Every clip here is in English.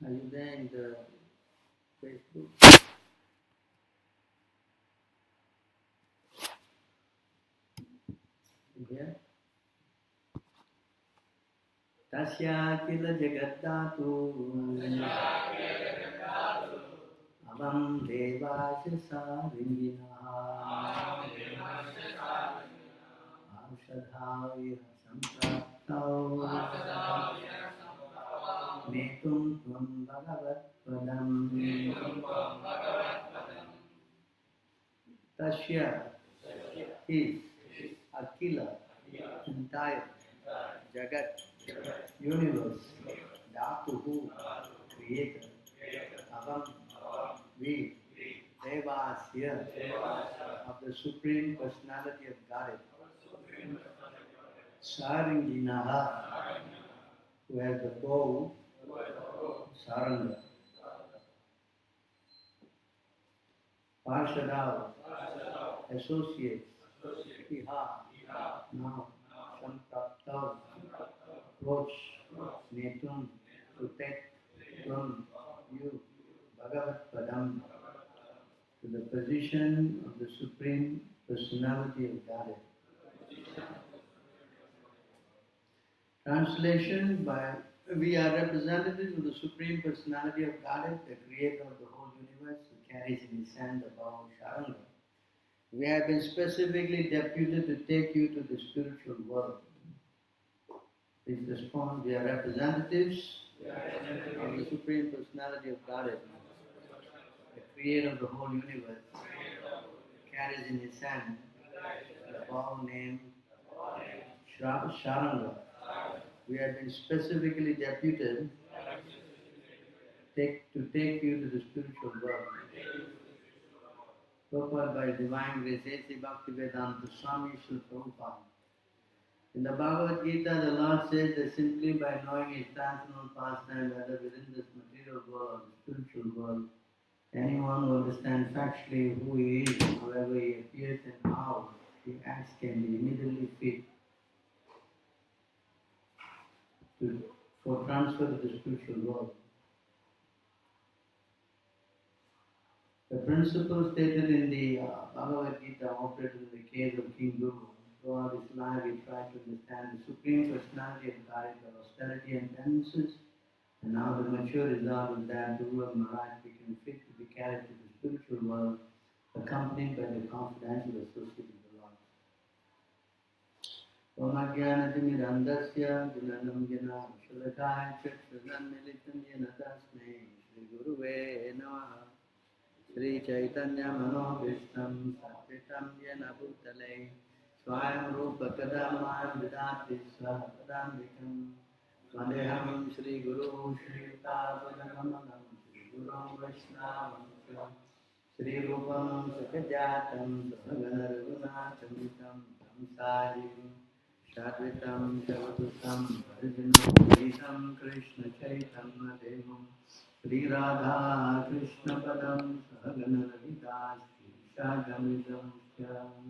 Are you there in the Facebook? You here? Tasya kila jagadatu avam devasya saringinaha aushadhavya sampraptau netum tvam bhagavat padam Tasya is Akila, entire Jagat, universe, Dhatuhu, creator, Avam, we, Devasya, of the Supreme Personality of Godhead, Saringinaha, who has the bow, Saranga, Parshadav, associates, Iha, now, Sampraptav, approach, Netum, to take from you, Bhagavat Padam, to the position of the Supreme Personality of Godhead. Translation by we are representatives of the Supreme Personality of Godhead, the creator of the whole universe, who carries in his hand the bow of Sharanga. We have been specifically deputed to take you to the spiritual world. Please respond. We are representatives of the Supreme Personality of Godhead, the creator of the whole universe, carries in his hand the bow named Sharanga. We have been specifically deputed to take you to the spiritual world. Gopāl by Divine Grace, A.C. Bhaktivedanta Swami Srila Prabhupada. In the Bhagavad Gita, the Lord says that simply by knowing his personal pastime, whether within this material world or the spiritual world, anyone who understands factually who he is, however he appears and how he acts can be immediately fit for transfer to the spiritual world. The principle stated in the Bhagavad Gita operated in the case of King Guru. Throughout his life, he tried to understand the Supreme Personality of Godhead by austerity and penances, and now the mature result is that Guru Maharaj became fit to be carried to the spiritual world, accompanied by the confidential associate of the Lord. Om Ajnanatimidandasya Gunanam Jana Shalakaya Chakshanan Militam Jena Tasmai Shri Guruve Namaha Shri Chaitanya Manobhishtam Satvitam Jena Bhutale Swayam Rupa Kadamaya Vidati Sapadambikam Vandeham Shri Guru Shri Tapadamalam Shri Guru Vaishnavam Shri Rupam Sakajatam Sagana Raghunathamitam Tamsajim Shadvitam Javatusam Arjunam Gita Krishna Chaitanya Devam Shri Radha Krishna Padam Sagana Ravita Shri Shadamidam Shyam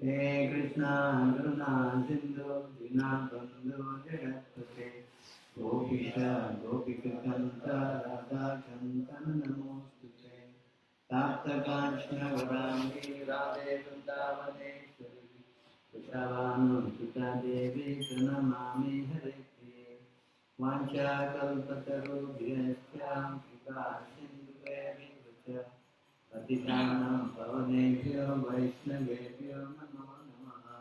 He Krishna Karuna Sindhu Dinabandhu Jagatpate Gopisha Gopika Kanta Radha Kanta Namostute Tapta Kanchana Varangi Radhe Vrindavaneshwari Vrishabhanu Sutta Devi Pranamami Hare Priye Vancha Kalpatarubhyascha Kripa Sindhuvevi Vacha Patitanam Pavanebhyo Vaishnavebhyo Namo Namaha.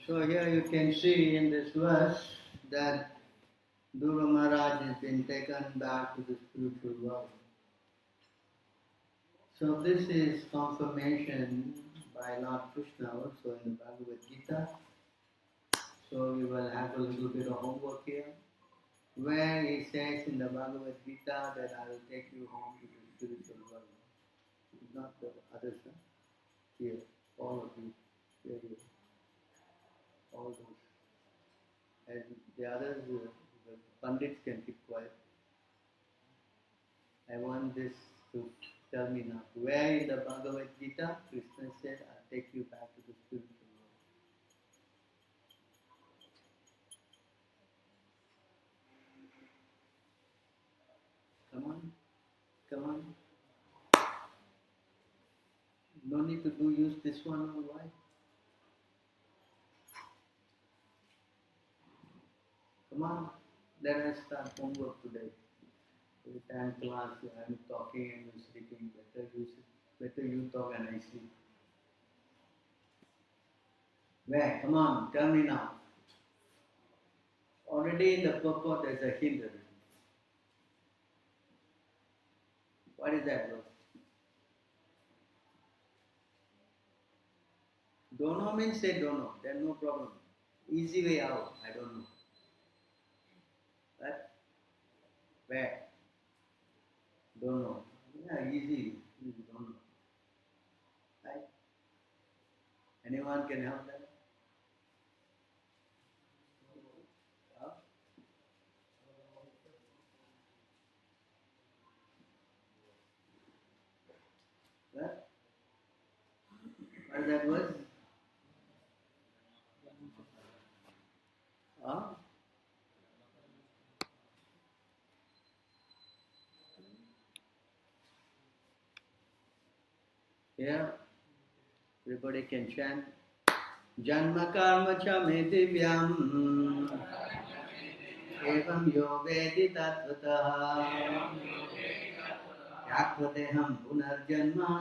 So here you can see in this verse that Dhruva Maharaj has been taken back to the spiritual world. So this is confirmation by Lord Krishna also in the Bhagavad Gita. So we will have a little bit of homework here, where he says in the Bhagavad Gita that I will take you home to the spiritual world. Not the others, huh? Here, all of you, here, all those. And the others, the Pandits can keep quiet. I want this to tell me now. Where in the Bhagavad Gita, Krishna said, I'll take you back to the spiritual world. Come on. No need to use this one or why? Come on, let us start homework today. Every time class, I'm talking and you're sleeping. Better you talk and I sleep. Where? Come on, tell me now. Already in the purport there's a hint. What is that word? Don't know means say don't know. Then no problem. Easy way out. I don't know. But where? Don't know. Yeah, easy. Don't know. Right? Anyone can help that? Huh? What? What is that word? Huh? Yeah, everybody can chant. Janma karma cha me divyam evam yo vedi tattvataha yatvadeham punarjanma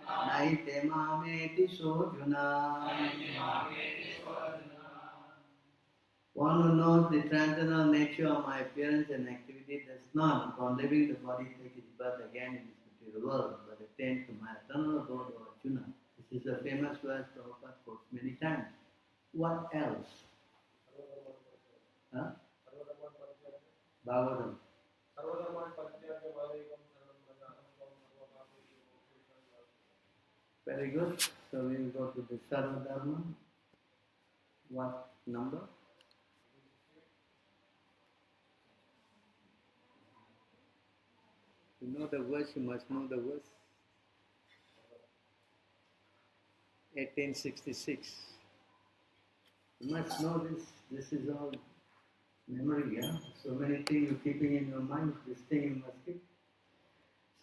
naite mameti sojuna. One who knows the transcendental nature of my appearance and activity does not, upon leaving the body, take its birth again in this material world, but attain to my eternal abode, O Arjuna. This is a famous verse Prabhupada quotes many times. What else? Huh? Bhagavatam. Very good. So we will go to the Sarvadharma. What number? You know the verse, you must know the verse. 1866. You must know this. This is all memory, yeah? So many things you're keeping in your mind. This thing you must keep.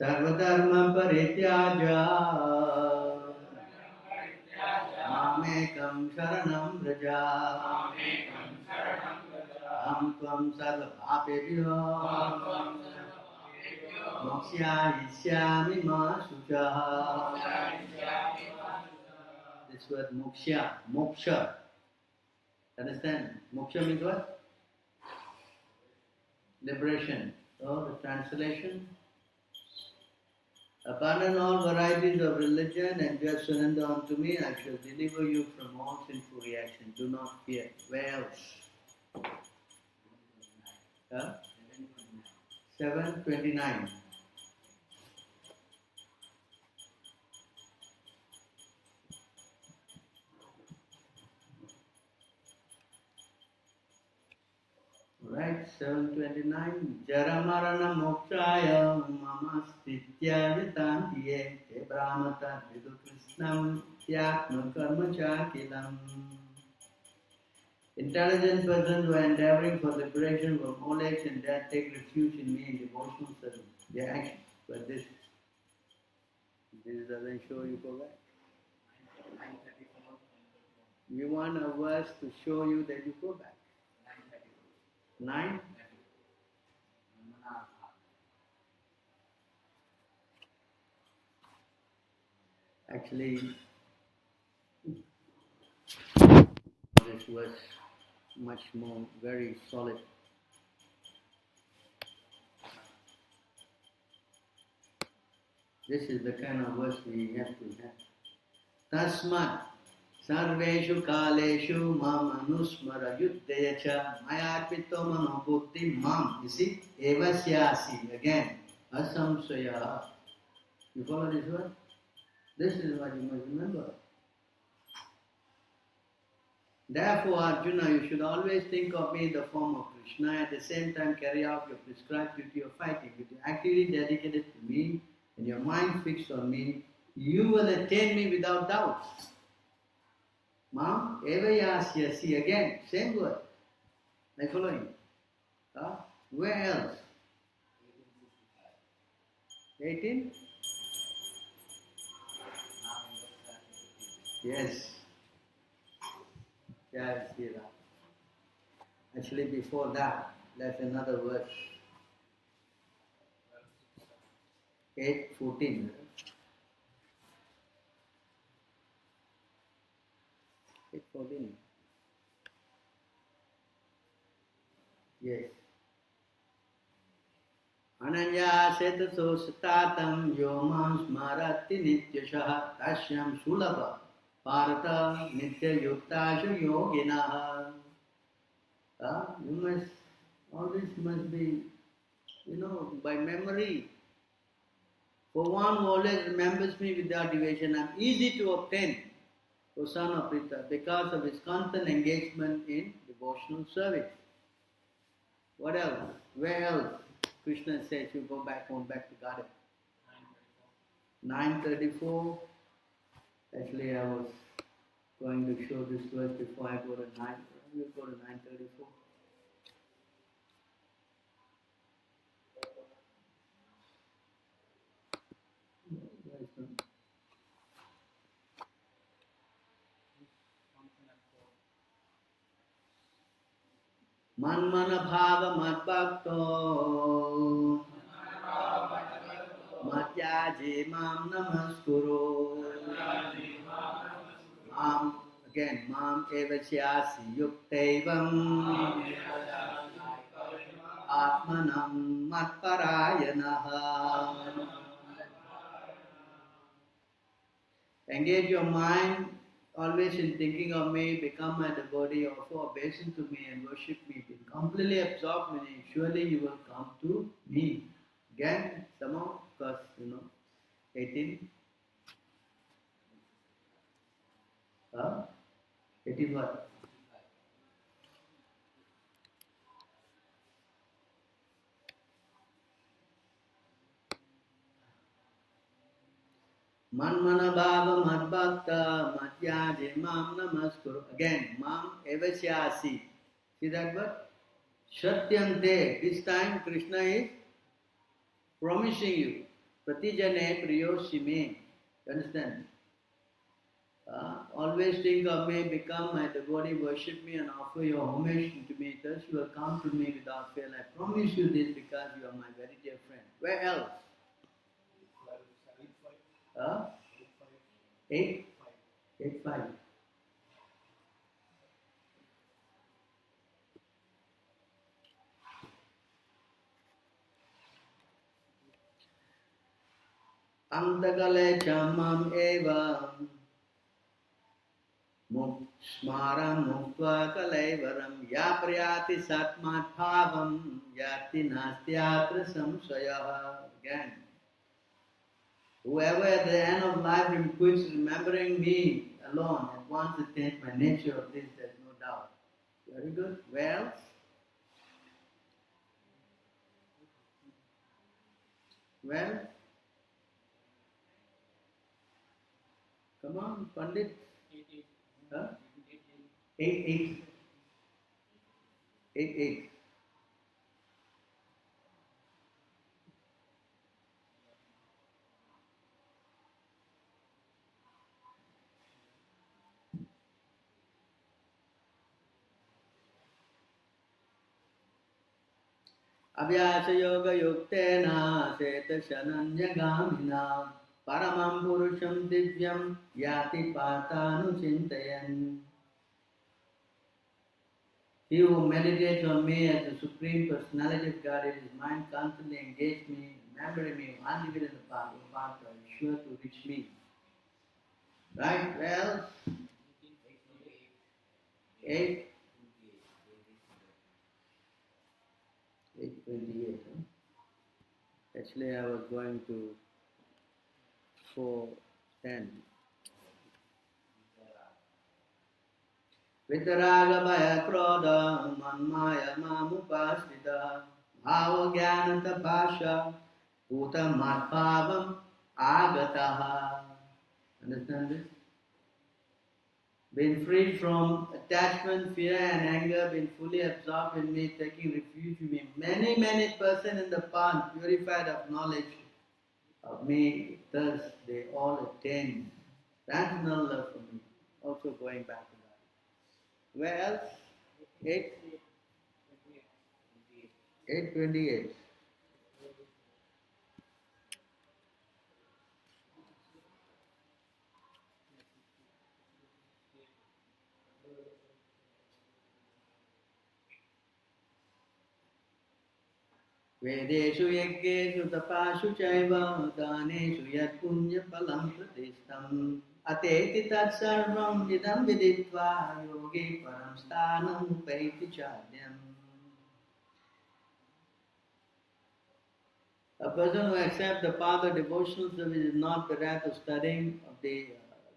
Sarvadharma parityaja mamekam sharanam vraja aham tvam sarva papebhyo moksha isyami ma shucha. This word moksha. Understand? Moksha means what? Liberation. So the translation: abandon all varieties of religion and just surrender unto me. I shall deliver you from all sinful reactions. Do not fear. Where else? Huh? 729. Right, 729. Jaramarana mokshaya mamastitya vitantiye te brahmata vidu krishnam tyatma karma chakilam. Intelligent persons who are endeavoring for liberation from old age and death take refuge in me in devotional service. They act, but this doesn't show you go back. You want a verse to show you that you go back. 9? Actually, this was much more very solid. This is the kind of verse we have to have. Tasmat sarveshu kaleshu mam anusmara yuddhaya cha mayarpito manobuddhi mam. You see? Evasyasi. Again. asamsaya. You follow this word? This is what you must remember. Therefore, Arjuna, you should always think of me in the form of Krishna, at the same time carry out your prescribed duty of fighting. If you are actively dedicated to me and your mind fixed on me, you will attain me without doubt. Mam evayasya. See again, same word. Like following. Where else? 18? Yes. Yeah, I see that. Actually, before that, there's another verse. 8:14. 8:14. Yes. Ananya setaso satatam yomam smarati nityashah tashyam sulabha parata nitya yuktasha yoginaha. You must, all this must be, by memory. For one who always remembers me without deviation, I am easy to obtain, O son of Pritha, because of his constant engagement in devotional service. What else? Where else? Krishna says you go back home, back to Garden. 9:34. Actually, I was going to show this verse before I go to 9. We'll go to 9:34. Manmana bhava madbhakto madhyaji mam namaskuro mam, again, mam evasyasi yuktevam atmanam matparayanaha. Engage your mind always in thinking of me, become my devotee, offer obeisance to me and worship me. Be completely absorbed in me, surely you will come to me. Again, somehow, because 18. 18 what? Manmana bhava madbhakta madhyaji mam namaskuru. Again, mam evasyasi. See that word? Shatyante. This time Krishna is promising you. Pratijane priyoshime. You understand? Always think of me, become my devotee, worship me and offer your homage to me. Thus you will come to me without fail. I promise you this because you are my very dear friend. Where else? 8? 8:5. Antagale chamam eva smaram muktva kalaivaram ya priyati satmat bhavam yati nastyatra samsaya. Again, whoever at the end of life quits remembering me alone at once attains my nature of this, there is no doubt. Very good. Where else? Well, come on, Pandit. 8. 8. Abhyasa yoga yuktena seta shananya gamina paramam purusham divyam yati patanu chintayan. He who meditates on me as the Supreme Personality of Godhead, his mind constantly engaged me, remembering me, unlimited in the path, is sure to reach me. Right? Well, 8. 8:28. Actually, I was going to 4:10. Vitaraga Bhaya Krodha Manmaya Mamupasthita Bhava Jnana Tapasha Bhuta Matbhavam Agataha. Understand this? Being freed from attachment, fear and anger, being fully absorbed in me, taking refuge in me. Many persons in the past purified of knowledge of me, thus they all attain transcendental love for me. Also going back to that. Where else? 8, 8:28. Vedeshu yajneshu tapashu chaiva daneshu yat punya palam pratistam ateti tat sarvam idam viditva yogi param sthanam upaiti chadyam. A person who accepts the path of devotional service is not bereft of studying of the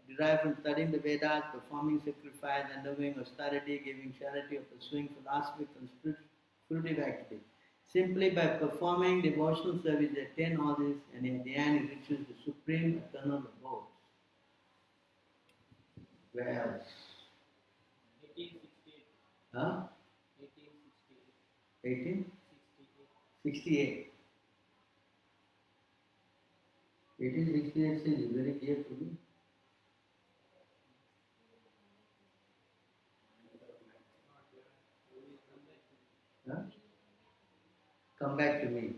derived from studying the Vedas, performing sacrifice, undergoing austerity, giving charity, or pursuing philosophic and spiritual activity. Simply by performing devotional service, they attain all this, and in the end, it reaches the supreme eternal abode. Where else? 1868. Huh? 1868. 1868. 1868 is very clear to me. Huh? Come back to me.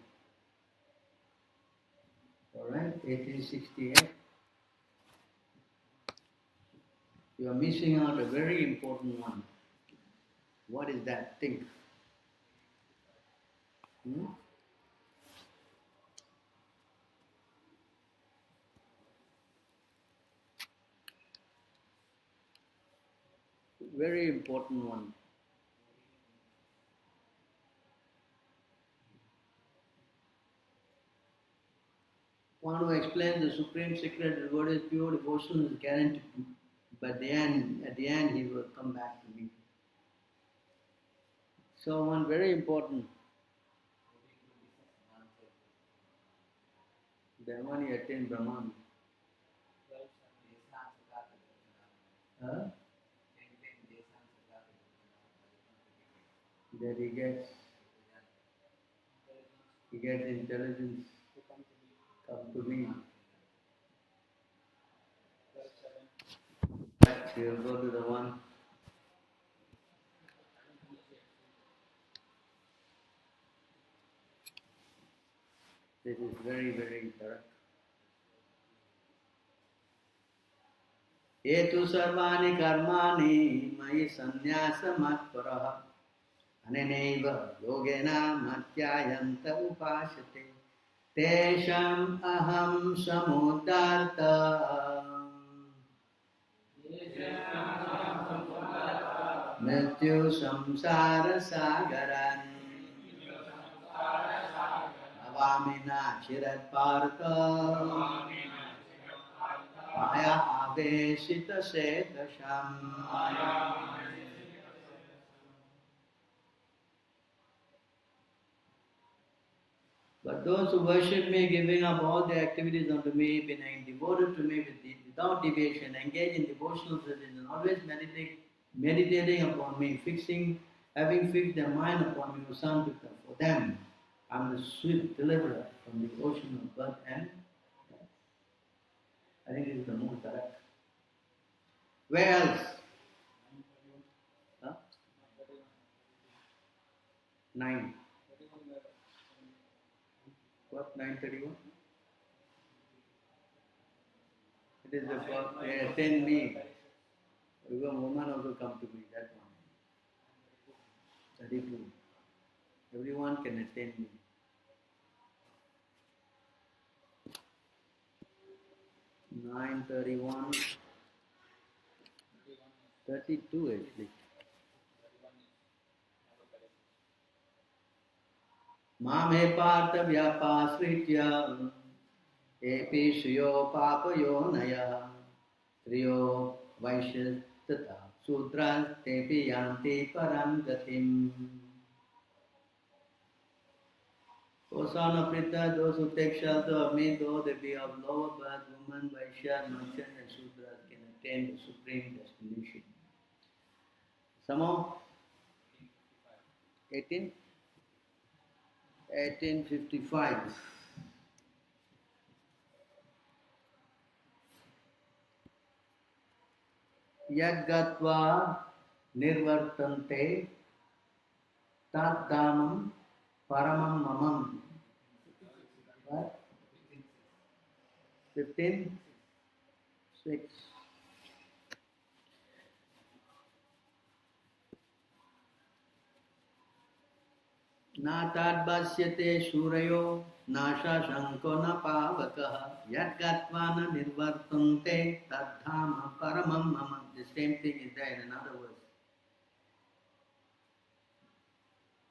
Alright, 1868. You are missing out a very important one. What is that? Think. Very important one. One who explains the supreme secret of what is pure devotion is guaranteed, but at the end he will come back to me. So one very important. Then one he attained Brahman. Huh? That he gets intelligence. Come to me. He will go to the one. This is very correct. Etu sarvani karmani mayi sannyasa matparaha aneneva yogena matyayanta upashate tesham aham samudarta mrityu samsara sagaran avamina chirat parta maya aveshita setasham. But those who worship me, giving up all their activities unto me, being devoted to me without deviation, engage in devotional service, and always meditating upon me, having fixed their mind upon me, Usantita, for them, I am the swift deliverer from the ocean of birth and death. I think this is the most correct. Where else? Huh? 9. What? 9:31? It is the first, they attend me. Even woman also come to me, that one. 32. Everyone can attend me. 9:31. 32 actually. मामे पार्थ व्यापाश्रित्य एपि श्रियो पापयोनयः स्त्रियो वैश्यस्तथा शूद्रास्तेऽपि यान्ति परां गतिम्. O son of Pritha, those who take shelter of me, though they be of lower birth, women, Vaishya, merchant and Shudras can attain the supreme destination. Some more? 1855. Yaggatva nirvartante taddhamam paramam mamam. What? 15? 6. Na tadvasyate shurayo nasha shanko na pavakaha yadgatva na nirvartante tadhama paramam mama. The same thing is there in another verse.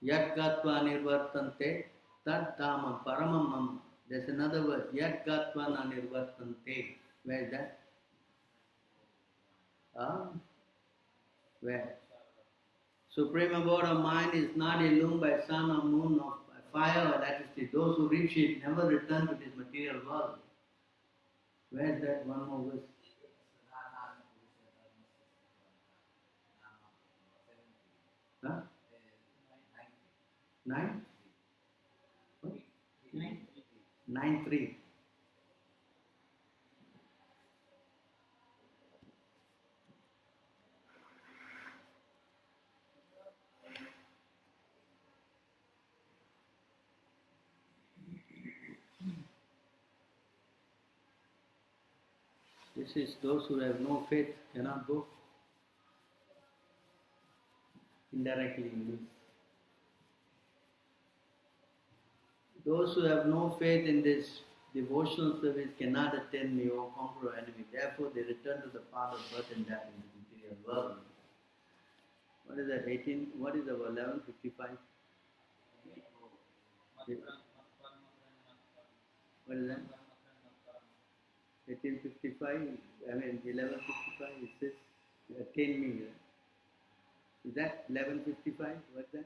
Yadgatva nirvartante tadhama paramam mama. There's another verse. Yadgatva na nirvartante. Where is that? Where? Supreme abode of mind is not illumined by sun or moon or by fire or electricity. Those who reach it never return to this material world. Where is that? One more verse. Huh? 9? 9:3. This is those who have no faith cannot go. Indirectly in this. Those who have no faith in this devotional service cannot attain me or conquer our enemy. Therefore, they return to the path of birth and death in the material world. What is that? 18? What is our 11:55? What is that? 18:55. 11:55. It says, "Attain me." Is that 11:55? What's that?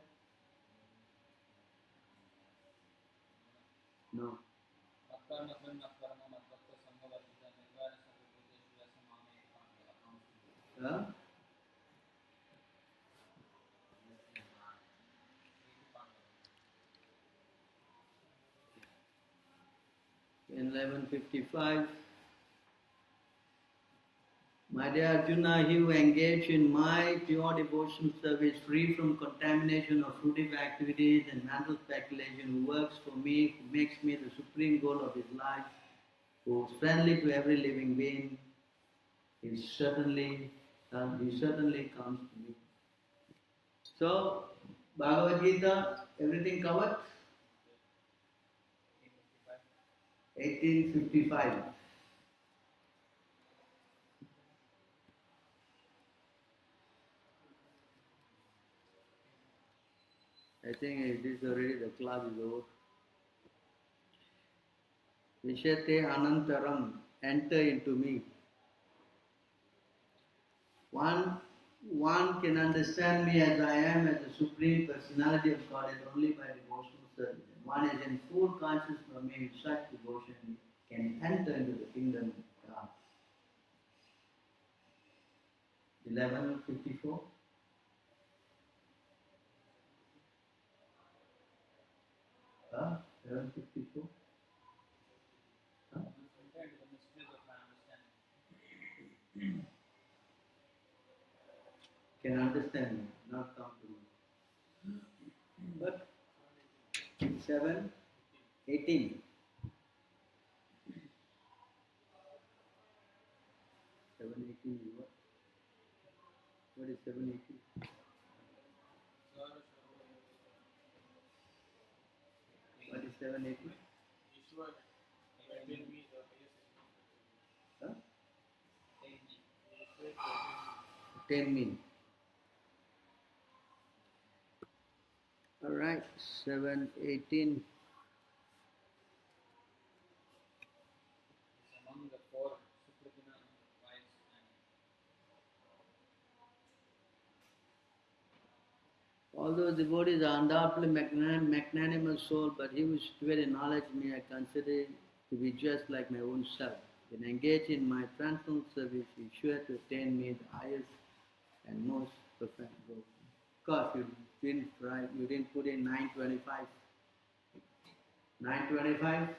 No. Huh? In 11:55, my dear Arjuna, he who engaged in my pure devotion service, free from contamination of fruitive activities and mental speculation, who works for me, who makes me the supreme goal of his life, who is friendly to every living being, he certainly comes to me. So, Bhagavad Gita, everything covered? 1855. I think it is already, the class is over. Vishate Anantaram, enter into me. One can understand me as I am, as the Supreme Personality of Godhead, only by devotional service. One is in full consciousness of me with such devotion, can enter into the kingdom of God. 11:54. Huh? 11:54. Huh? Can understand me, not come to me. But 7:18. 7:18 is what? What is 7:18? What is 7:18? Huh? Attain me. Alright. Alright, 7:18. Among the four Supratina wives and Although the devotee is undoubtedly magnanimous soul, but he who very knowledge me, I consider him to be just like my own self. When engaged in my transcendental service, he is sure to attain me the highest and most perfect goal. Of course, you didn't put in 925. 925?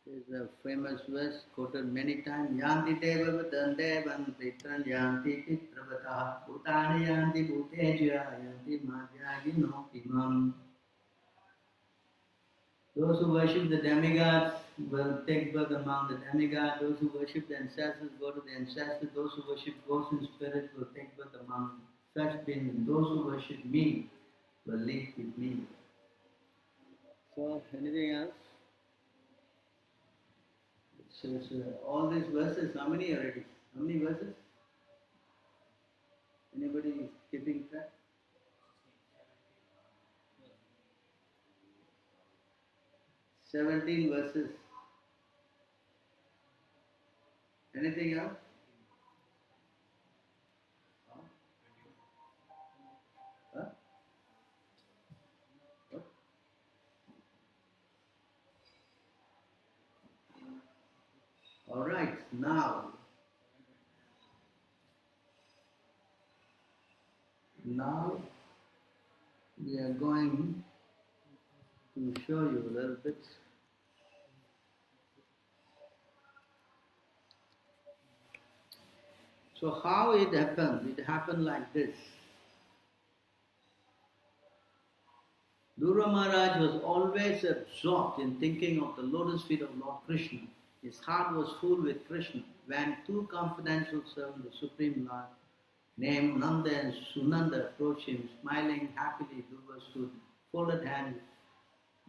Is a famous verse quoted many times. Yanti deva vadandevam pitran yanti pitravataha bhutani yanti bhuteja yanti madhyagino imam. Those who worship the demigods will take birth among the demigods. Those who worship the ancestors go to the ancestors. Those who worship ghosts and spirits will take birth among such beings. And those who worship me will live with me. So, anything else? So, all these verses, how many already? How many verses? Anybody is keeping track? 17 verses. Anything else? Huh? What? All right, now we are going to show you a little bit. So how it happened? It happened like this. Dhruva Maharaj was always absorbed in thinking of the lotus feet of Lord Krishna. His heart was full with Krishna. When two confidential servants, the Supreme Lord, named Nanda and Sunanda, approached him, smiling happily, Dhruva stood, folded hands,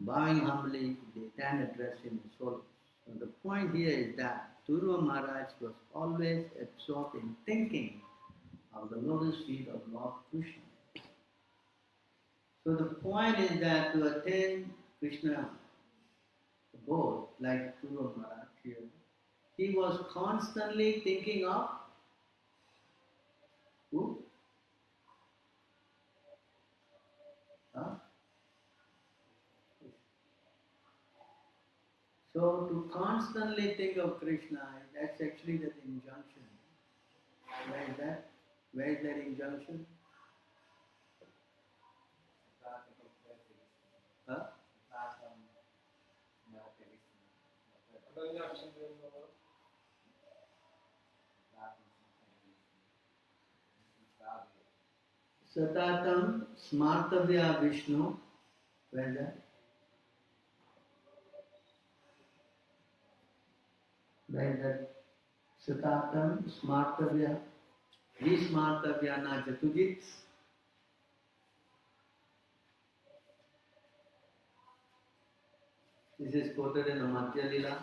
bowing humbly, they then addressed him as follows. So the point here is that Dhruva Maharaj was always absorbed in thinking of the lotus feet of Lord Krishna. So the point is that to attain Krishna goal, like Dhruva Maharaj here, he was constantly thinking of who? Huh? So to constantly think of Krishna, that's actually the injunction. Where is that? Where is that injunction? Huh? Satatam smartavya Vishnu. Where is that? Where is that? Satatam smartavya Vismartavya na jatujit. This is quoted in the Madhya Lila.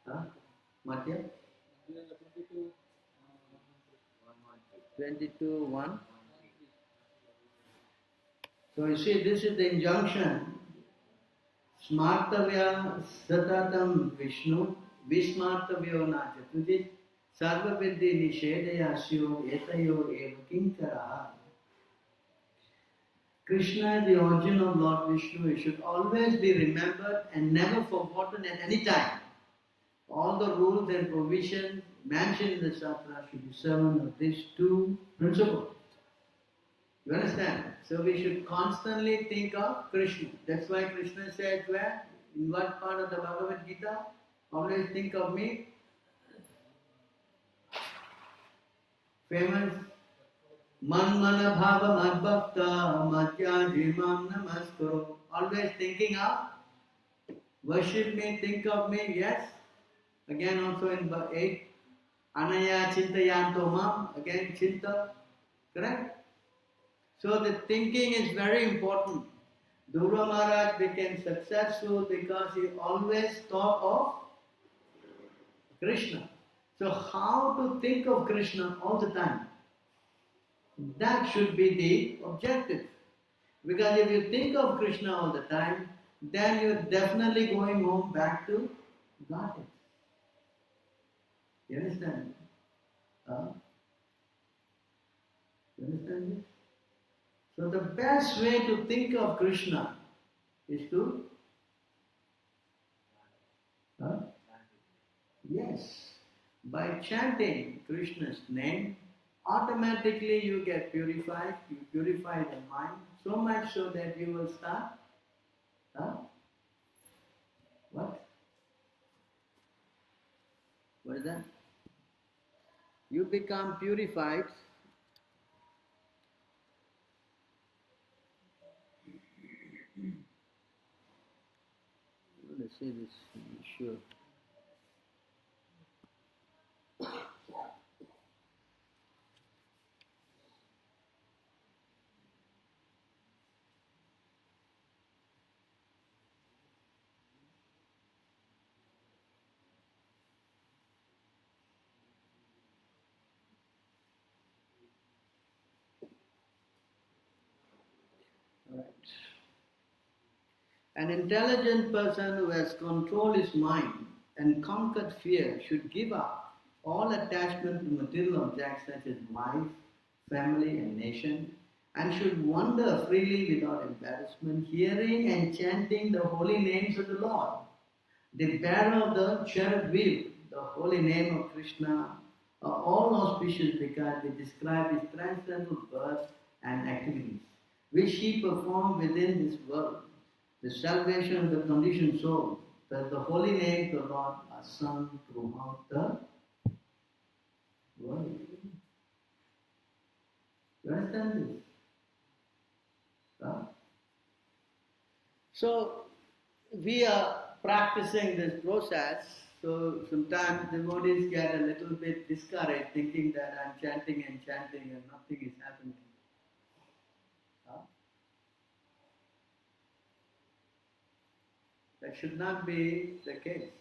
Huh? Madhya? 22:1. So you see, this is the injunction. Smartavya satatam Vishnu, Vismartavyo na jatujit, sarva viddhi nishedayasyo etayo eva kinkaraha. Krishna, the origin of Lord Vishnu, it should always be remembered and never forgotten at any time. All the rules and provisions mentioned in the Shastra should be servant of these two principles. You understand? So we should constantly think of Krishna. That's why Krishna said where? In what part of the Bhagavad Gita? Always think of me. Famous Man bhava mad bhakta madhya jimam namaskaro. Always thinking of worship me, think of me, yes. Again also in 8, Anaya chintayanto mam, again chinta, correct? So the thinking is very important. Dhruva Maharaj became successful because he always thought of Krishna. So how to think of Krishna all the time? That should be the objective. Because if you think of Krishna all the time, then you're definitely going home back to Godhead. You understand? You understand this? So the best way to think of Krishna is to yes, by chanting Krishna's name, automatically you get purified, you purify the mind, so much so that you will start, what? What is that? You become purified. Let's say this, sure. Right. An intelligent person who has controlled his mind and conquered fear should give up all attachment to material objects such as wife, family, and nation, and should wander freely without embarrassment, hearing and chanting the holy names of the Lord. The bearer of the cherub wheel, the holy name of Krishna, are all auspicious because they describe his transcendental birth and activities, which he performed within this world. The salvation of the conditioned soul, that the holy names of the Lord are sung throughout the world. You understand this? Huh? So, we are practicing this process, so sometimes devotees get a little bit discouraged thinking that I'm chanting and nothing is happening. Huh? That should not be the case.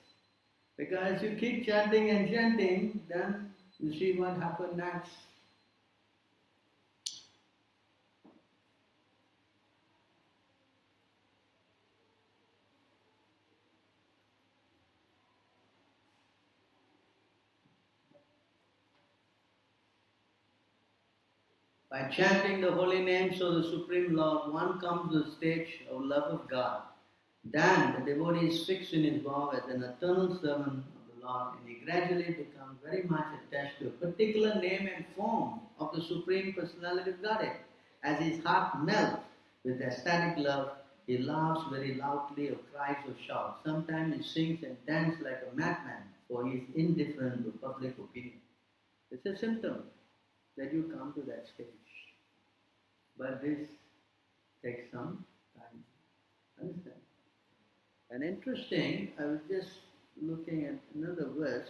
Because you keep chanting and chanting, then you see what happens next. By chanting the holy names of the Supreme Lord, one comes to the stage of love of God. Then the devotee is fixed in his vow as an eternal servant of the Lord, and he gradually becomes very much attached to a particular name and form of the Supreme Personality of Godhead. As his heart melts with ecstatic love, he laughs very loudly or cries or shouts. Sometimes he sings and dances like a madman, for he is indifferent to public opinion. It's a symptom that you come to that stage. But this takes some time. Understand? And interesting, I was just looking at another verse.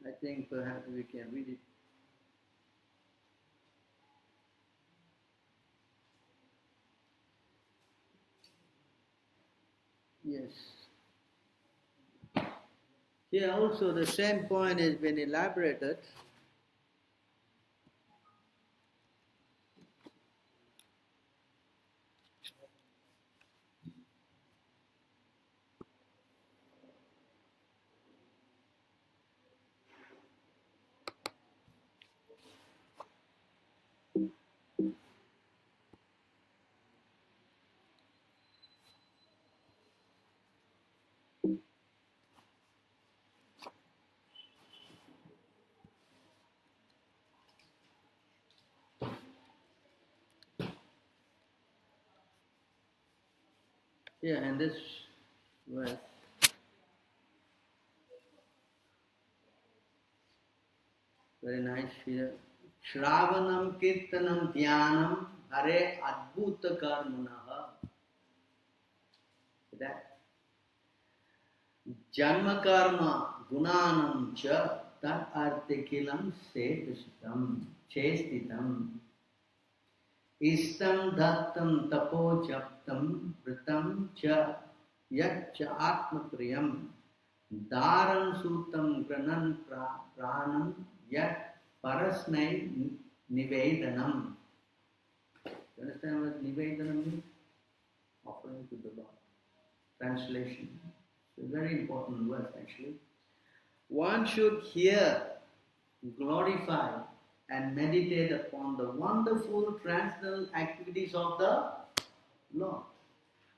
I think perhaps we can read it. Yes. Here also the same point has been elaborated. Yeah, and this verse. Very nice here. Shravanam kirtanam dhyanam hare adbhuta karmunaha. That janma karma gunanam cha tat artikilam setastam. chestitam istam dattam tapo japtam vritam cha yat cha atma priyam dharam sutam granan pranam yat parasmai nivedanam. You understand what nivedanam means? Offering to the Lord. Translation. It's a very important verse actually. One should hear, glorify and meditate upon the wonderful transcendental activities of the Lord.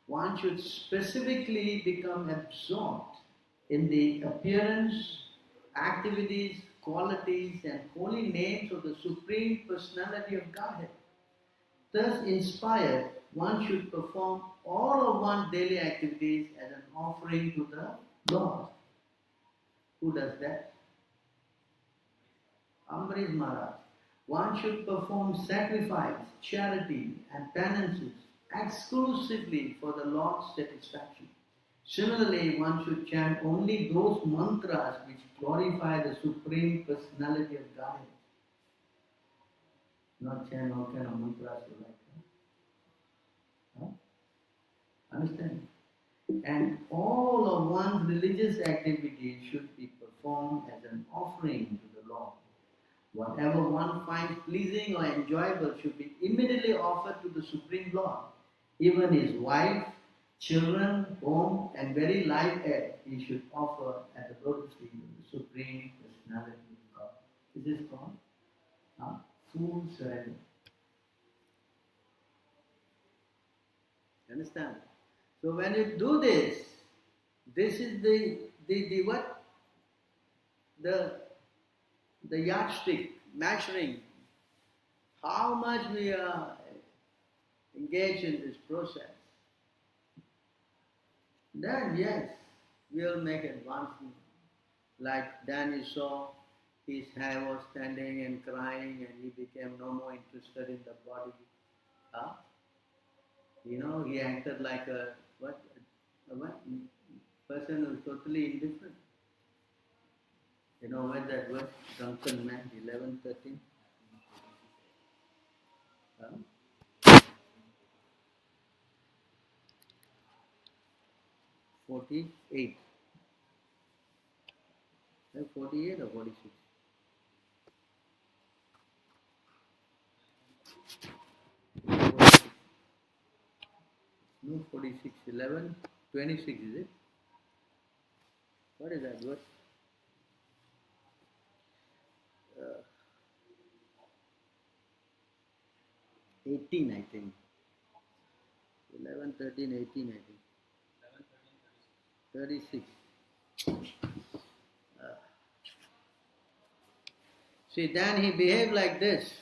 One should specifically become absorbed in the appearance, activities, qualities and holy names of the Supreme Personality of Godhead. Thus inspired, one should perform all of one's daily activities as an offering to the Lord. Who does that? Ambarish Maharaj. One should perform sacrifice, charity and penances exclusively for the Lord's satisfaction. Similarly, one should chant only those mantras which glorify the Supreme Personality of Godhead. Not chant all kind of mantras you like. Huh? Understand? And all of one's religious activities should be performed as an offering to the Lord. Whatever one finds pleasing or enjoyable should be immediately offered to the Supreme Lord. Even his wife, children, home, and very life air he should offer at the lotus feet of the Supreme Personality of God. This is called full surrender. Understand? So when you do this, this is the what? The yardstick, measuring how much we are engaged in this process. Then yes, we will make advancement. Like then you saw his hair was standing and crying and he became no more interested in the body. Huh? You know, he acted like a person who is totally indifferent. You know when that was drunken man, 11:13? Huh? 48. 48 or 46? No, 46. 11, 26 is it? What is that verse? 18, I think. 11, 13, 18, I think. 11, 13, 36. See, then he behaved like this.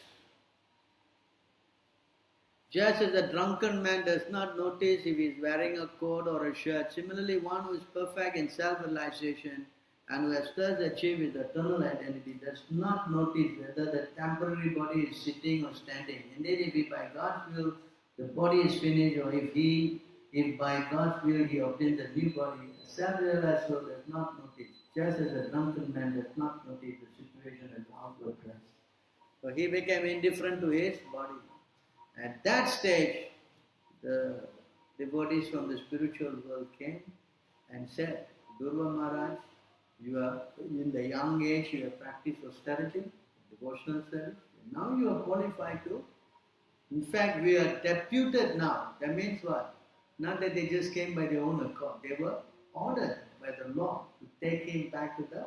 Just as a drunken man does not notice if he is wearing a coat or a shirt, similarly one who is perfect in self-realization and who has thus achieved his eternal identity does not notice whether the temporary body is sitting or standing. Indeed, if he by God's will the body is finished, or if by God's will he obtains a new body, a self-realized soul does not notice, just as a drunken man does not notice the situation as outward dress. So he became indifferent to his body. At that stage, the devotees from the spiritual world came and said, Durva Maharaj, you are in the young age, you have practiced austerity, devotional service. Now you are qualified to. In fact, we are deputed now. That means what? Not that they just came by their own accord. They were ordered by the law to take him back to the.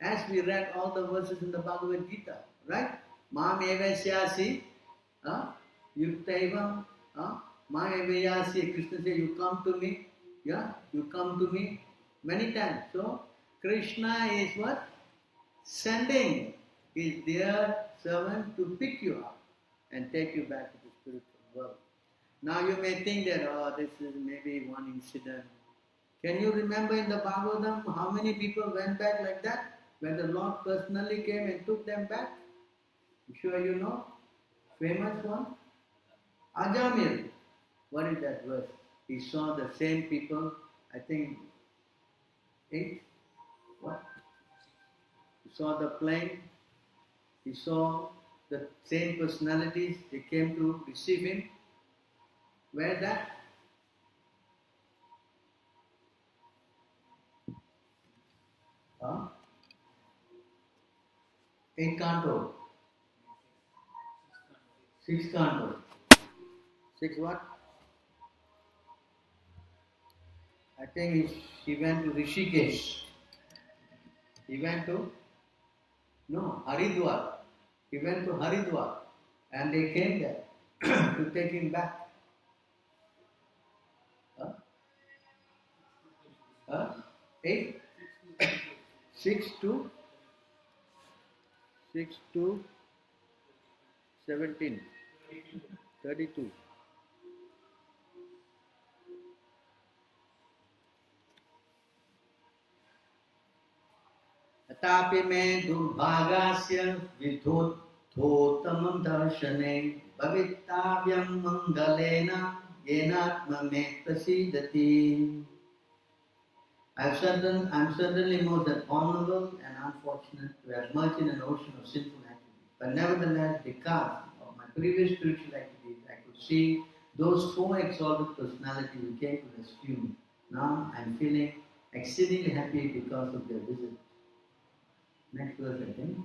As we read all the verses in the Bhagavad Gita, right? Mam evasyasi, yuktaivam, mam evasyasi. Krishna said, you come to me. Yeah, you come to me many times. So, Krishna is what? Sending his dear servant to pick you up and take you back to the spiritual world. Now you may think that, this is maybe one incident. Can you remember in the Bhagavatam how many people went back like that? When the Lord personally came and took them back? I'm sure you know. Famous one. Ajamil. What is that verse? He saw the same people, I think, 8. What? He saw the plane. He saw the same personalities, they came to receive him. Where is that? Huh? 8 canto. 6 canto. 6 what? I think he went to Rishikesh. He went to, no, Haridwar. He went to Haridwar and they came there to take him back. Huh? Huh? 8? 6 to 17. 32. अतापि मे दुर्भागास्य विधोत्थोत्तमं दर्शने भवितव्यं मंगलेन येनात्मा मे प्रसीदति. I'm certainly more than honorable and unfortunate to have merged in an ocean of sinful activity. But nevertheless, because of my previous spiritual activities, I could see those 4 exalted personalities who came to rescue me. Now I'm feeling exceedingly happy because of their visit. Next verse, I think.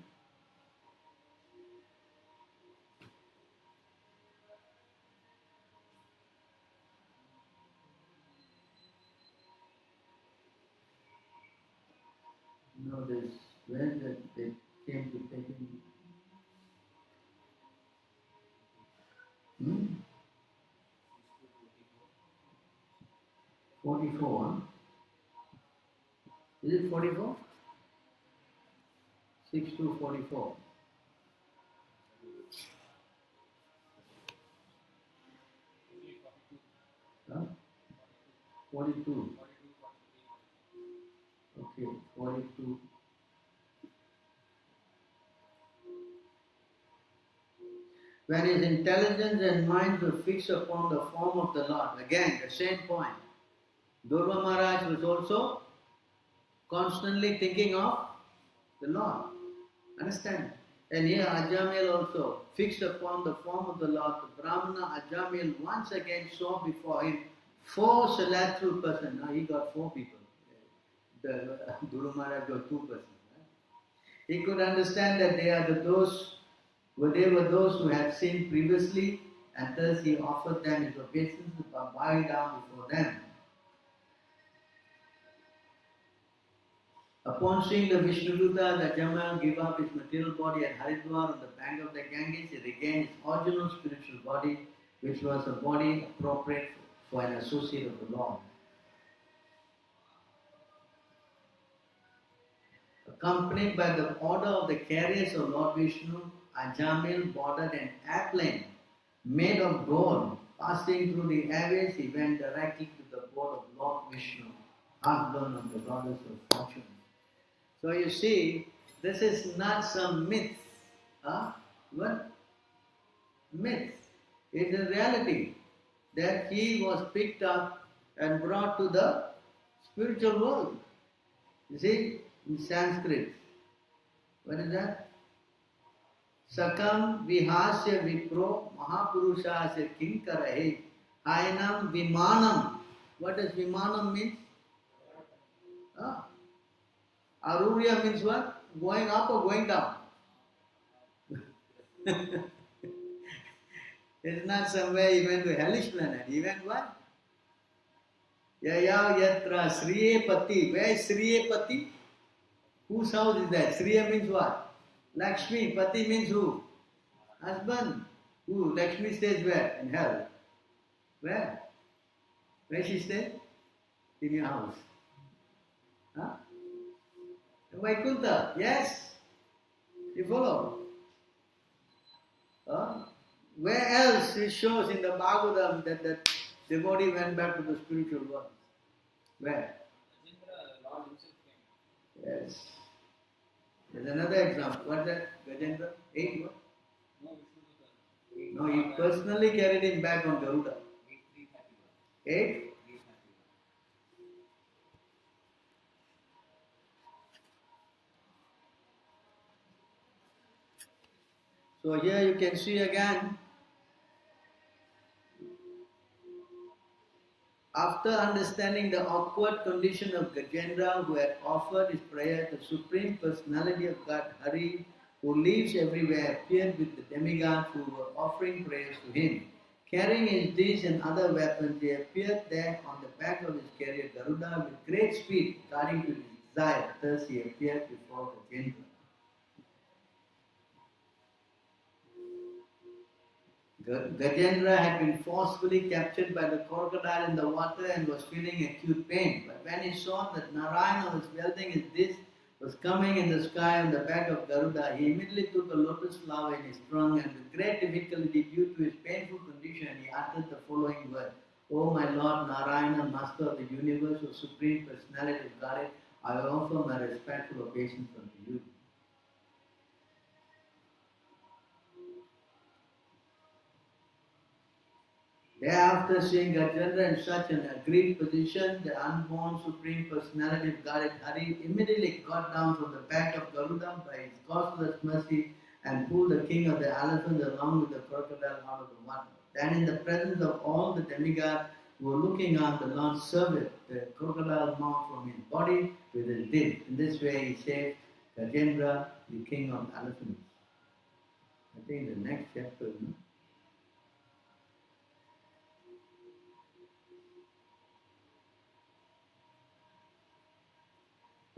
No, this when that they came to take him. 44, huh? Is it 44? 6 to 44. Huh? 42. Okay, 42. When his intelligence and mind were fixed upon the form of the Lord, again the same point. Durva Maharaj was also constantly thinking of the Lord. Understand? And here Ajamil also fixed upon the form of the Lord. The Brahmana Ajamil once again saw before him 4 celestial persons. Now he got 4 people. The Guru Maharaj got 2 persons. He could understand that they are they were those who had sinned previously, and thus he offered them his obeisance by bowing down before them. Upon seeing the Vishnuduta, the Jamal give up his material body at Haridwar on the bank of the Ganges, he regained his original spiritual body, which was a body appropriate for an associate of the Lord. Accompanied by the order of the carriers of Lord Vishnu, Ajamil boarded an airplane made of gold. Passing through the airways, he went directly to the board of Lord Vishnu, husband of the goddess of fortune. So you see, this is not some myth. What? Myth. It is a reality that he was picked up and brought to the spiritual world. You see, in Sanskrit. What is that? Sakam vihasya vipro mahapurushasya kinkarahe hainam vimanam. What does vimanam mean? Arurya means what? Going up or going down? It's not somewhere he went to hellish planet. He went what? Yaya yatra Sriye Pati. Where is Sriye Pati? Whose house is that? Sriya means what? Lakshmi. Pati means who? Husband. Who? Lakshmi stays where? In hell. Where? Where she stays? In your house. Huh? Vaikuntha. Yes. You follow? Where else it shows in the Bhagavatam that devotee went back to the spiritual world? Where? Yes. There's another example. What's that? Gajendra? 8 what? No, he personally carried him back on Garuda. 8? So here you can see again, after understanding the awkward condition of Gajendra, who had offered his prayer, the Supreme Personality of God, Hari, who lives everywhere, appeared with the demigods who were offering prayers to him. Carrying his dish and other weapons, he appeared there on the back of his carrier Garuda with great speed, according to his desire. Thus he appeared before Gajendra. Gajendra had been forcefully captured by the crocodile in the water and was feeling acute pain. But when he saw that Narayana was wielding his dish, was coming in the sky on the back of Garuda, he immediately took a lotus flower in his trunk and with great difficulty due to his painful condition, he uttered the following word: O my Lord Narayana, Master of the universe, O Supreme Personality of Godhead, I offer my respectful obeisance unto you. Thereafter, seeing Gajendra in such an aggrieved position, the unborn Supreme Personality of Godhead Hari immediately got down from the back of Garuda by his causeless mercy and pulled the king of the elephants along with the crocodile out of the water. Then, in the presence of all the demigods who were looking on, the Lord severed the crocodile mouth from his body with his dish. In this way, he saved Gajendra, the king of elephants. I think the next chapter. No?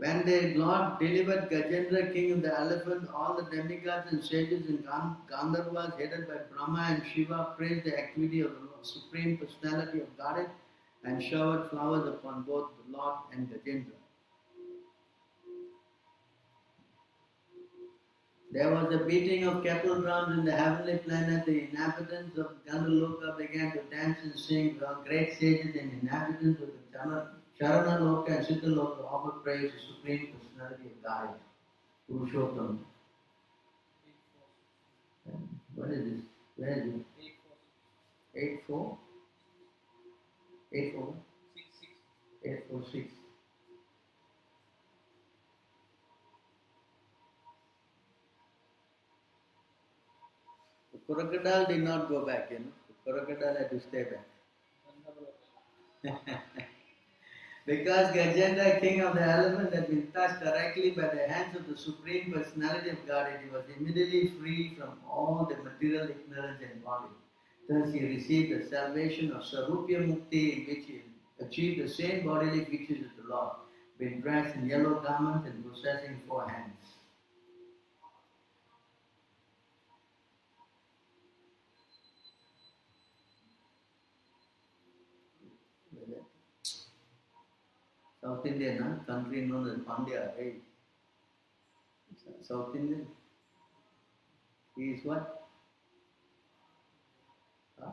When the Lord delivered Gajendra, king of the elephants, all the demigods and sages and Gandharvas headed by Brahma and Shiva praised the activity of the Supreme Personality of Godhead and showered flowers upon both the Lord and Gajendra. There was a beating of kettle drums in the heavenly planet. The inhabitants of Gandhaloka began to dance and sing. The great sages and inhabitants of the Charanaloka and Siddhaloka offered praise to the Supreme Personality of Godhead, Purushottam. What is this? Where is it? 8-4? 8-4? 8-4-6. The crocodile did not go back, you know. The crocodile had to stay back. Because Gajendra, king of the elephants, had been touched directly by the hands of the Supreme Personality of Godhead, he was immediately free from all the material ignorance and body. Thus he received the salvation of Sarupya Mukti, in which he achieved the same bodily features as the Lord, being dressed in yellow garments and possessing 4 hands. South Indian, country known as Pandya, right? South Indian. He is what? Huh?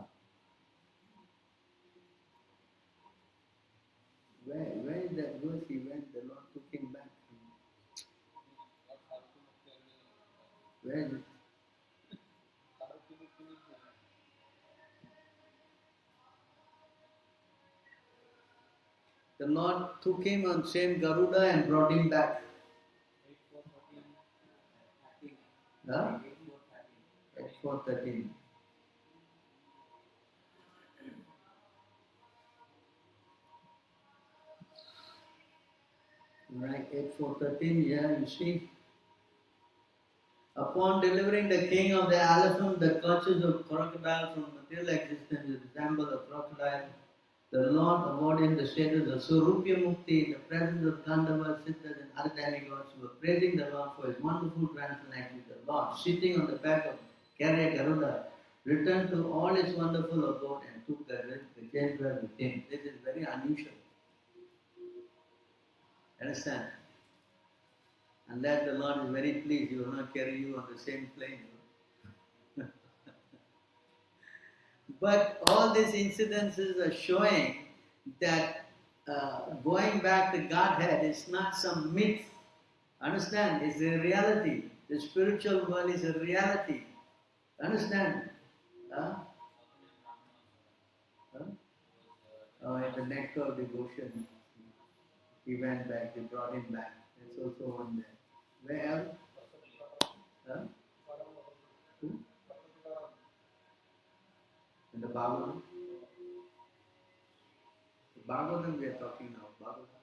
Where is that verse he went? The Lord took him back. Where is it? The Lord took him on same Garuda and brought him back. Huh? 8-4-13. Right, 8-4-13, yeah, you see. Upon delivering the king of the elephant, the clutches of crocodile from material existence resemble a crocodile. The Lord awarded him the status of Surupya Mukti in the presence of Gandharvas, Siddhas and other demigods who were praising the Lord for his wonderful transcendentality. The Lord, sitting on the back of carrier Garuda, returned to all his wonderful abode and took the Gajendra with him. This is very unusual. Understand? Unless the Lord is very pleased, he will not carry you on the same plane. But all these incidences are showing that going back to Godhead is not some myth. Understand? It's a reality. The spiritual world is a reality. Understand? Huh? Huh? Oh, in the nectar of devotion, he went back, they brought him back. There's also one there. Where else? Huh? Who? Bhagavatam. The Bhagavatam we are talking now. Bhagavatam.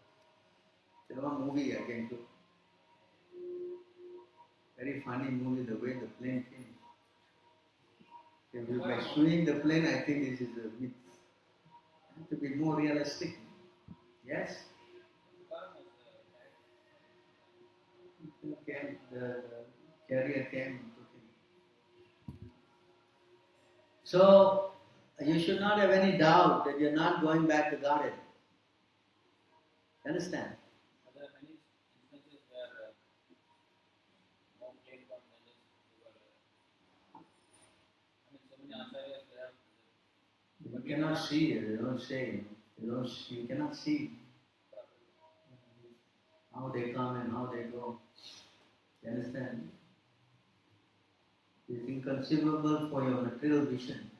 It's one movie I came to. Very funny movie, the way the plane came. If you by shooting the plane, I think this is a myth. It has to be more realistic. Yes? The carrier came and took him. So, you should not have any doubt that you're not going back to Godhead. Understand? There are many instances where no plane got damaged. So many acharyas they have. You cannot see it, they don't say. You cannot see how they come and how they go. You understand? It's inconceivable for your material vision.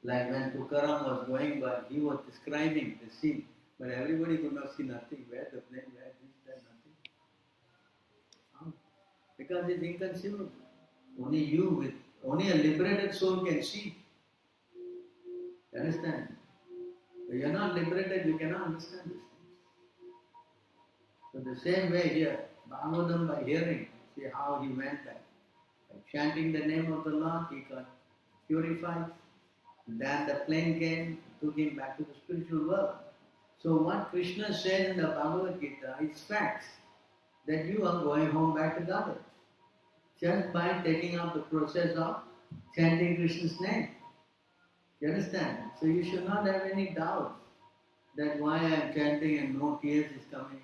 Like when Tukaram was going by, he was describing the scene, but everybody could not see nothing. Where the plane, where this, that, nothing. How? Because it's inconceivable. Only a liberated soul can see. You understand? If you are not liberated, you cannot understand this. So the same way here, Bhagavatam by hearing, see how he went back. By chanting the name of the Lord, he got purified. Then the plane came, took him back to the spiritual world. So what Krishna says in the Bhagavad Gita is facts, that you are going home back to Godhead. Just by taking up the process of chanting Krishna's name. You understand? So you should not have any doubt that why I am chanting and no tears is coming,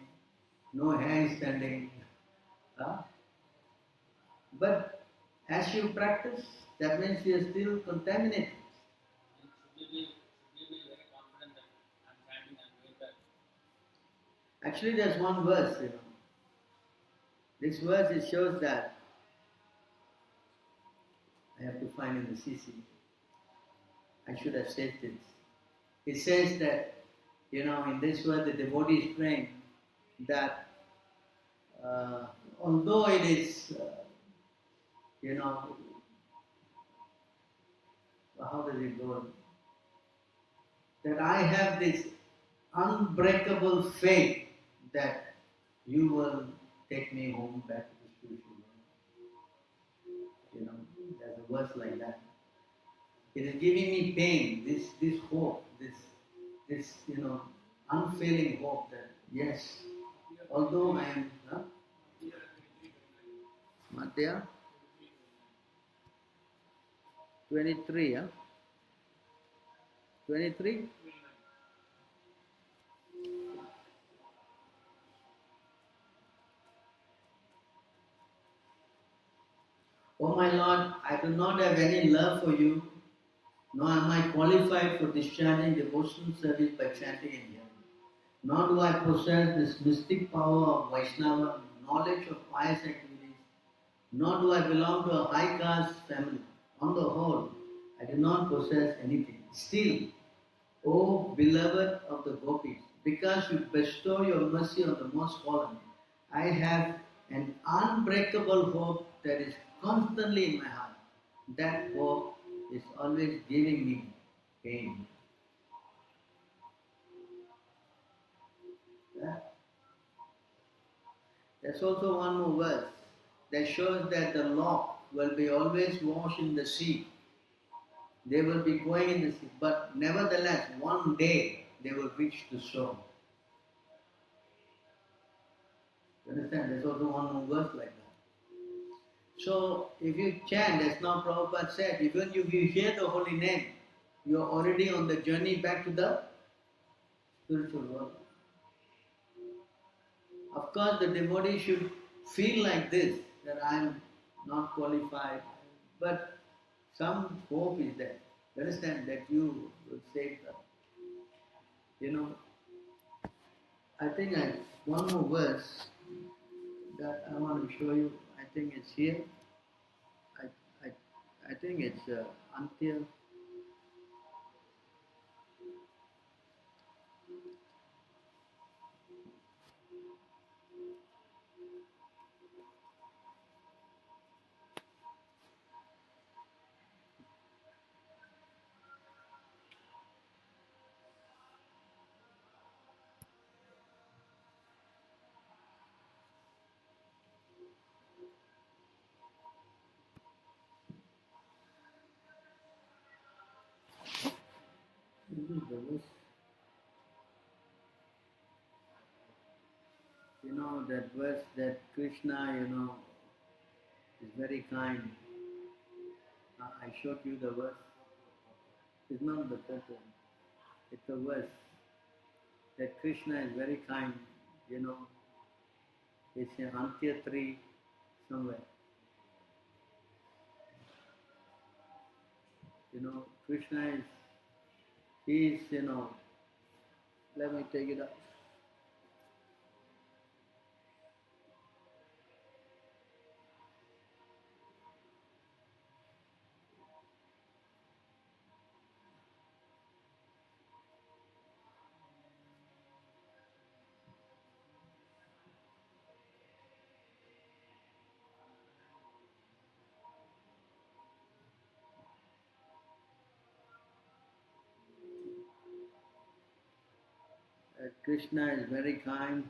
no hair is standing. Huh? But as you practice, that means you are still contaminated. Should we be very confident that I'm chanting and doing that? Actually, there's one verse, This verse it shows that I have to find in the CC. I should have said this. It says that, in this verse the devotee is praying that although it is, how does it go? That I have this unbreakable faith that you will take me home back to the spiritual world. There's a verse like that. It is giving me pain, this hope, this unfailing hope that yes, although I am Madhya 23, 23. Oh my Lord, I do not have any love for you, nor am I qualified for discharging devotional service by chanting in here. Nor do I possess this mystic power of Vaishnava, knowledge of pious activities, nor do I belong to a high caste family. On the whole, I do not possess anything. Still, O beloved of the gopis, because you bestow your mercy on the most fallen, I have an unbreakable hope that is constantly in my heart. That hope is always giving me pain. Yeah. There's also one more verse that shows that the lock will be always washed in the sea. They will be going in the sea, but nevertheless, one day they will reach the shore. You understand? There's also one more verse like that. So, if you chant, as now Prabhupada said, even if you hear the holy name, you are already on the journey back to the spiritual world. Of course, the devotee should feel like this, that I am not qualified, but some hope is there. You understand that you will save them. I think one more verse that I want to show you. I think it's here. I think it's until. the verse? You know that verse that Krishna, is very kind. I showed you the verse. It's not the purpose. It's a verse that Krishna is very kind. It's in Antya 3 somewhere. Krishna let me take it up. Krishna is very kind.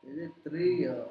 Is it 3 or?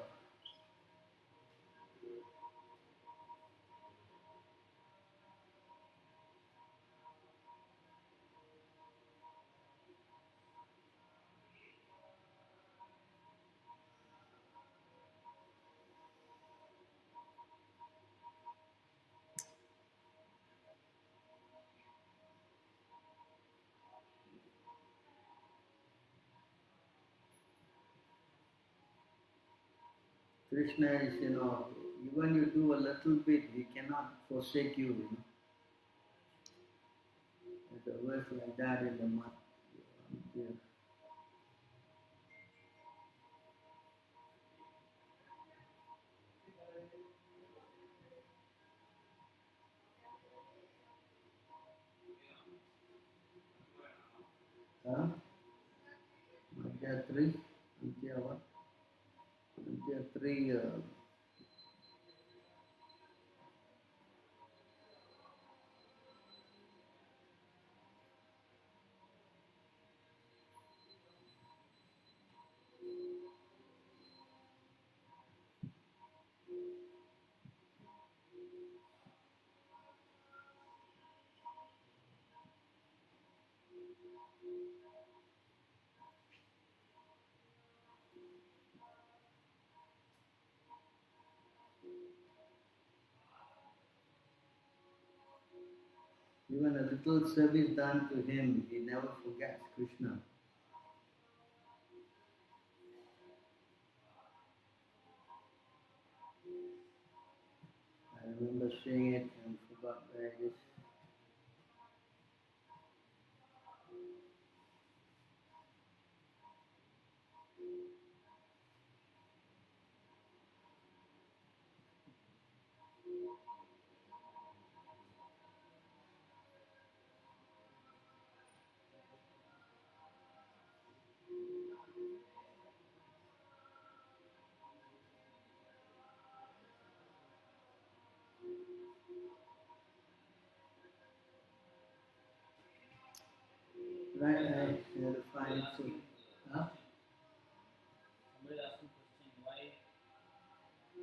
Krishna is, even you do a little bit, he cannot forsake you. There's a verse like that in the month. Huh? Antya 3? Antya what? Antya 3. Even a little service done to him, he never forgets Krishna. I remember seeing it and forgot where it is. Right, I have to find it. Huh? Somebody asking question,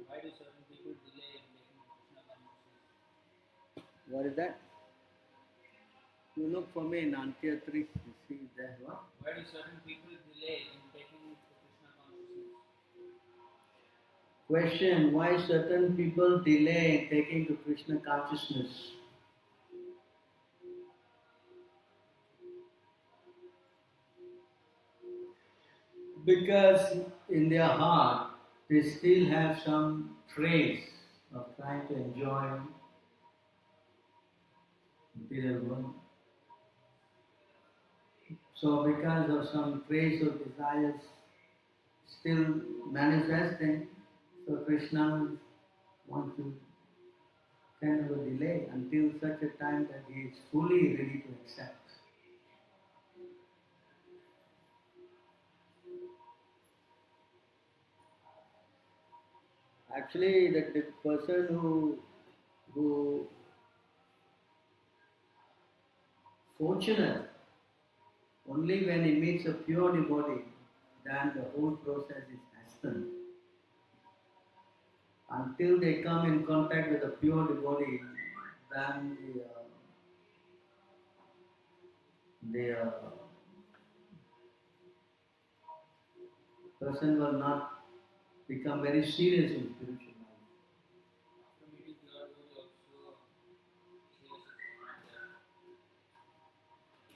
why do certain people delay in making Krishna consciousness? What is that? You look for me in Antya 3. You see there what? Why do certain people delay in taking to Krishna consciousness? Question, why certain people delay in taking to Krishna consciousness? Because in their heart they still have some trace of trying to enjoy material world. So because of some trace of desires still manifesting, so Krishna wants to kind of a delay until such a time that he is fully ready to accept. Actually, the person who fortunate only when he meets a pure devotee, then the whole process is hastened. Until they come in contact with a pure devotee, then the person will not become very serious in spiritual life. After meeting pure devotee also, seriousness is not there.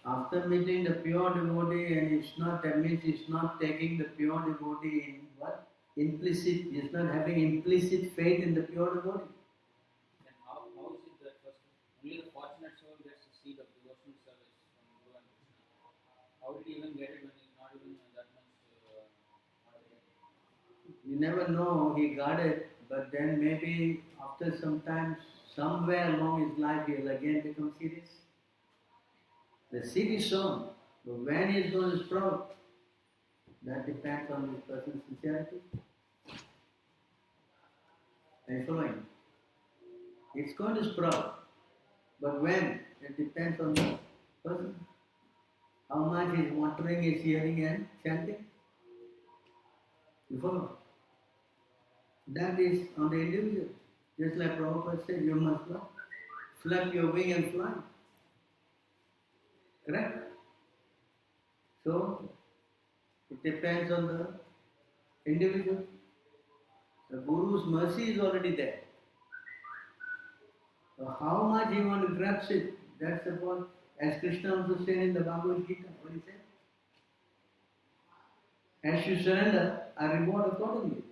After meeting the pure devotee, and it's not, that means it's not taking the pure devotee in what? Implicit, it's not having implicit faith in the pure devotee. Then how is it that first only the fortunate soul gets to see the devotional service from Guru and Krishna? How did he even get it when he's not even that much not there? You never know, he got it, but then maybe after some time, somewhere along his life, he'll again become serious. The seed is sown, but when he's going to sprout, that depends on this person's sincerity. Are you following? It's going to sprout, but when? It depends on the person. How much is watering his hearing and chanting? You follow? That is on the individual. Just like Prabhupada said, you must what? Flap your wing and fly. Correct? So, it depends on the individual. The Guru's mercy is already there. So how much he want to grasp it, that's about, as Krishna also said in the Bhagavad Gita, what he said? As you surrender, I reward accordingly.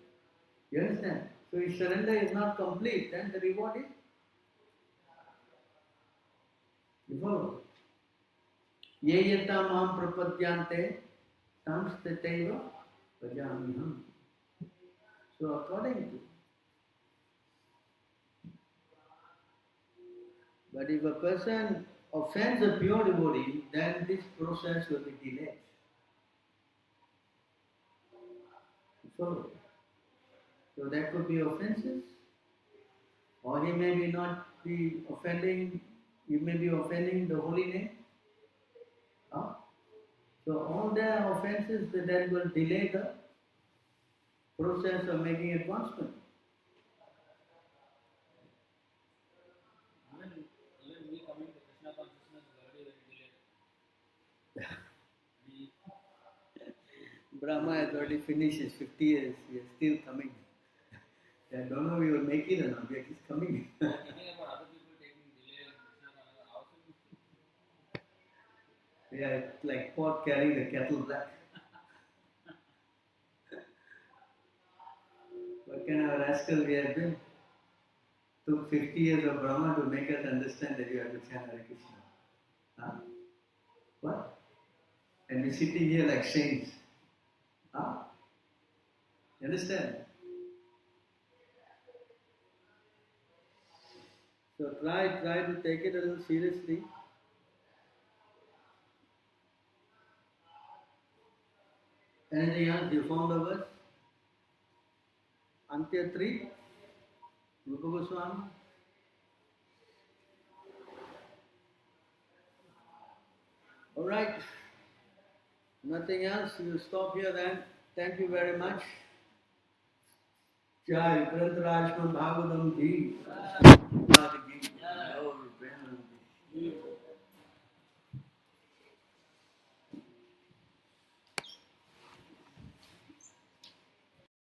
You understand? So if surrender is not complete, then the reward is. You follow? Ye yata mam prapadyante samstateva bhajamiham. So according to. But if a person offends a pure devotee, then this process will be delayed. You follow? So there could be offenses, or he may be not be offending, he may be offending the holy name. Huh? So all the offenses that will delay the process of making advancement. Even me coming to Krishna consciousness is already very delayed. Brahma has already finished his 50 years, he is still coming. I don't know if we will make it or not, yet he's coming. Thinking about other people taking delay in Krishna consciousness, how should Yeah, it's like pot carrying the kettle black. What kind of rascal we have been? Took 50 years of Brahma to make us understand that you have to chant Hare Krishna. Huh? What? And we're sitting here like saints. Huh? You understand? So try to take it a little seriously. Anything else you found of us? Antya 3, Rupa Goswami. Alright. Nothing else. You stop here then. Thank you very much. Jai Granth Rajman Bhagavatam Ji.